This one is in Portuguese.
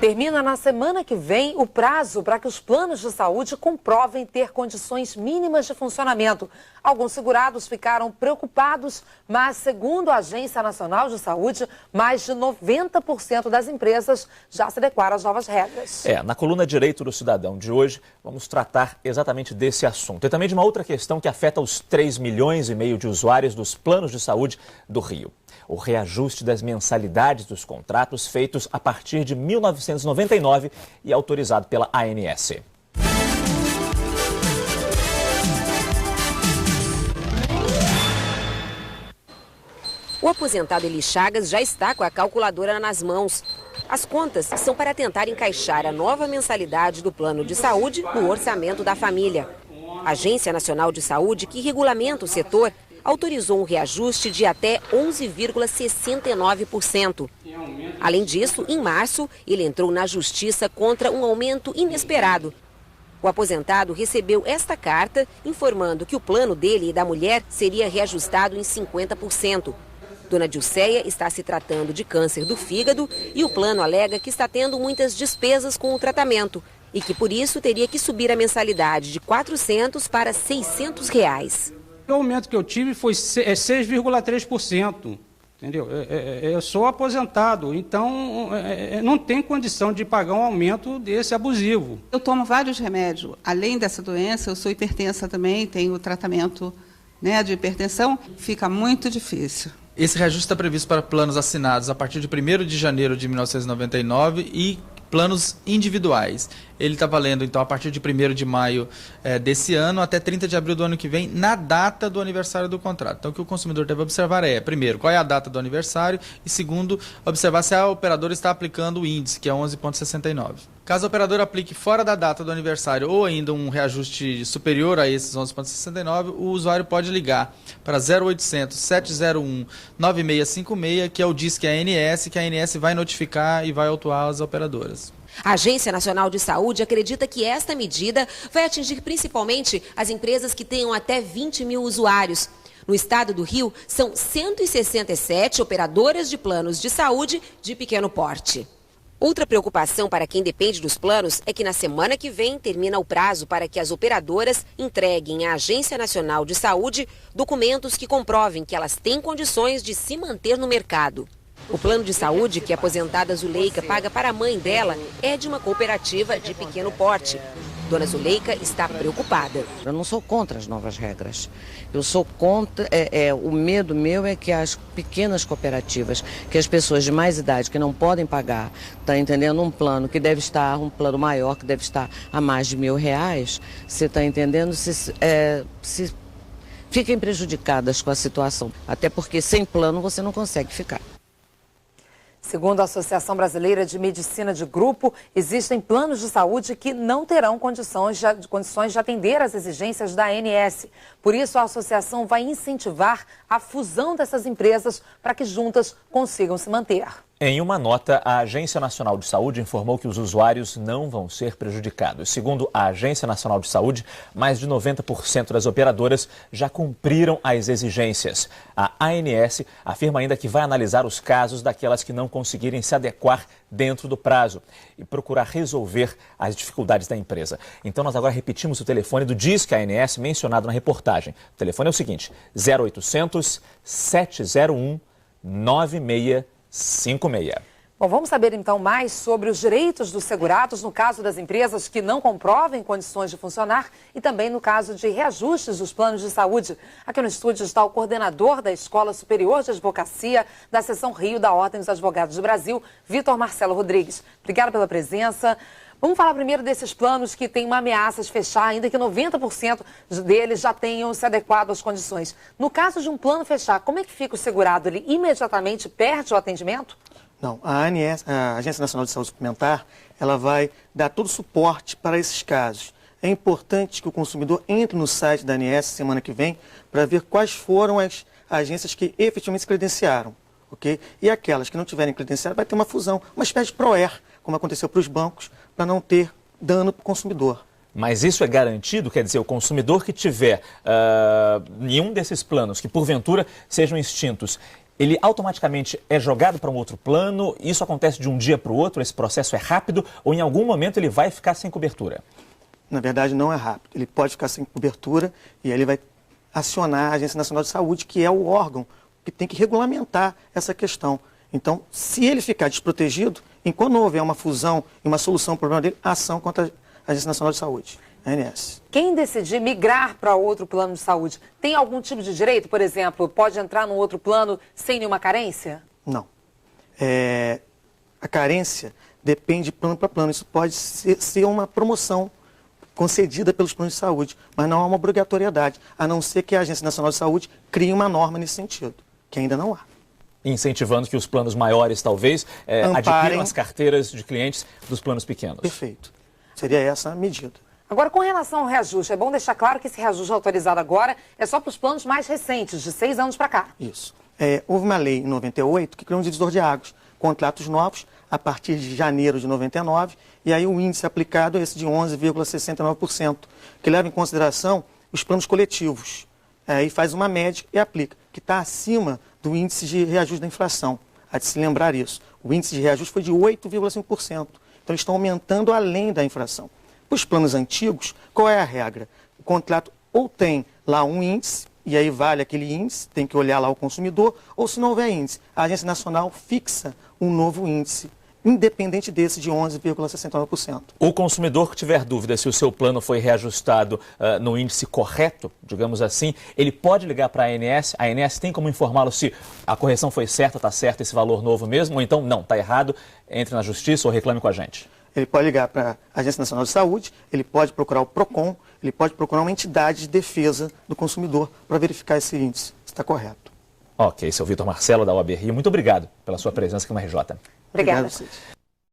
Termina na semana que vem o prazo para que os planos de saúde comprovem ter condições mínimas de funcionamento. Alguns segurados ficaram preocupados, mas, segundo a Agência Nacional de Saúde, mais de 90% das empresas já se adequaram às novas regras. Na coluna Direito do Cidadão de hoje, vamos tratar exatamente desse assunto. E também de uma outra questão que afeta os 3,5 milhões de usuários dos planos de saúde do Rio. O reajuste das mensalidades dos contratos feitos a partir de 1999 e autorizado pela ANS. O aposentado Eli Chagas já está com a calculadora nas mãos. As contas são para tentar encaixar a nova mensalidade do plano de saúde no orçamento da família. A Agência Nacional de Saúde, que regulamenta o setor, autorizou um reajuste de até 11,69%. Além disso, em março, ele entrou na justiça contra um aumento inesperado. O aposentado recebeu esta carta informando que o plano dele e da mulher seria reajustado em 50%. Dona Dilceia está se tratando de câncer do fígado e o plano alega que está tendo muitas despesas com o tratamento e que por isso teria que subir a mensalidade de R$ 400 para R$ 600. O aumento que eu tive foi 6,3%, entendeu? Eu sou aposentado, então não tem condição de pagar um aumento desse abusivo. Eu tomo vários remédios. Além dessa doença, eu sou hipertensa também, tenho tratamento, de hipertensão. Fica muito difícil. Esse reajuste está previsto para planos assinados a partir de 1º de janeiro de 1999 e planos individuais. Ele está valendo, então, a partir de 1º de maio desse ano até 30 de abril do ano que vem, na data do aniversário do contrato. Então, o que o consumidor deve observar primeiro, qual é a data do aniversário e, segundo, observar se a operadora está aplicando o índice, que é 11,69. Caso a operadora aplique fora da data do aniversário ou ainda um reajuste superior a esses 11,69, o usuário pode ligar para 0800 701 9656, que é o Disque ANS, que a ANS vai notificar e vai autuar as operadoras. A Agência Nacional de Saúde acredita que esta medida vai atingir principalmente as empresas que tenham até 20 mil usuários. No estado do Rio, são 167 operadoras de planos de saúde de pequeno porte. Outra preocupação para quem depende dos planos é que na semana que vem termina o prazo para que as operadoras entreguem à Agência Nacional de Saúde documentos que comprovem que elas têm condições de se manter no mercado. O plano de saúde que a aposentada Zuleika paga para a mãe dela é de uma cooperativa de pequeno porte. Dona Zuleika está preocupada. Eu não sou contra as novas regras. Eu sou contra, o medo meu é que as pequenas cooperativas, que as pessoas de mais idade que não podem pagar, tá entendendo, um plano que deve estar, um plano maior que deve estar a mais de R$ 1.000, você está entendendo, se fiquem prejudicadas com a situação. Até porque sem plano você não consegue ficar. Segundo a Associação Brasileira de Medicina de Grupo, existem planos de saúde que não terão condições de atender às exigências da ANS. Por isso, a associação vai incentivar a fusão dessas empresas para que juntas consigam se manter. Em uma nota, a Agência Nacional de Saúde informou que os usuários não vão ser prejudicados. Segundo a Agência Nacional de Saúde, mais de 90% das operadoras já cumpriram as exigências. A ANS afirma ainda que vai analisar os casos daquelas que não conseguirem se adequar dentro do prazo e procurar resolver as dificuldades da empresa. Então, nós agora repetimos o telefone do Disque ANS mencionado na reportagem. O telefone é o seguinte, 0800 701 9656. Bom, vamos saber então mais sobre os direitos dos segurados no caso das empresas que não comprovem condições de funcionar e também no caso de reajustes dos planos de saúde. Aqui no estúdio está o coordenador da Escola Superior de Advocacia da Seção Rio da Ordem dos Advogados do Brasil, Vitor Marcelo Rodrigues. Obrigada pela presença. Vamos falar primeiro desses planos que têm uma ameaça de fechar, ainda que 90% deles já tenham se adequado às condições. No caso de um plano fechar, como é que fica o segurado? Ele imediatamente perde o atendimento? Não, a Agência Nacional de Saúde Suplementar, ela vai dar todo o suporte para esses casos. É importante que o consumidor entre no site da ANS semana que vem para ver quais foram as agências que efetivamente se credenciaram. Okay? E aquelas que não tiverem credenciado, vai ter uma fusão, uma espécie de PROER, como aconteceu para os bancos, para não ter dano para o consumidor. Mas isso é garantido? Quer dizer, o consumidor que tiver em um desses planos que porventura sejam extintos, ele automaticamente é jogado para um outro plano? Isso acontece de um dia para o outro? Esse processo é rápido ou em algum momento ele vai ficar sem cobertura? Na verdade, não é rápido. Ele pode ficar sem cobertura e aí ele vai acionar a Agência Nacional de Saúde, que é o órgão que tem que regulamentar essa questão. Então, se ele ficar desprotegido, enquanto não houver uma fusão e uma solução ao problema dele, ação contra a Agência Nacional de Saúde, a ANS. Quem decidir migrar para outro plano de saúde, tem algum tipo de direito? Por exemplo, pode entrar num outro plano sem nenhuma carência? Não. A carência depende de plano para plano. Isso pode ser uma promoção concedida pelos planos de saúde, mas não há uma obrigatoriedade, a não ser que a Agência Nacional de Saúde crie uma norma nesse sentido, que ainda não há. Incentivando que os planos maiores, talvez, adquiram as carteiras de clientes dos planos pequenos. Perfeito. Seria essa a medida. Agora, com relação ao reajuste, é bom deixar claro que esse reajuste autorizado agora é só para os planos mais recentes, de 6 anos para cá. Isso. Houve uma lei em 98 que criou um divisor de águas, contratos novos a partir de janeiro de 99, e aí o índice aplicado é esse de 11,69%, que leva em consideração os planos coletivos. Aí faz uma média e aplica, que está acima do índice de reajuste da inflação. Há de se lembrar isso. O índice de reajuste foi de 8,5%. Então, eles estão aumentando além da inflação. Para os planos antigos, qual é a regra? O contrato ou tem lá um índice, e aí vale aquele índice, tem que olhar lá o consumidor, ou se não houver índice, a Agência Nacional fixa um novo índice, independente desse de 11,69%. O consumidor que tiver dúvida se o seu plano foi reajustado no índice correto, digamos assim, ele pode ligar para a ANS. A ANS tem como informá-lo se a correção foi certa, está certo esse valor novo mesmo, ou então não, está errado, entre na justiça ou reclame com a gente. Ele pode ligar para a Agência Nacional de Saúde, ele pode procurar o PROCON, ele pode procurar uma entidade de defesa do consumidor para verificar esse índice, se está correto. Ok, seu Vitor Marcelo da OAB Rio, muito obrigado pela sua presença aqui no RJ. Obrigada.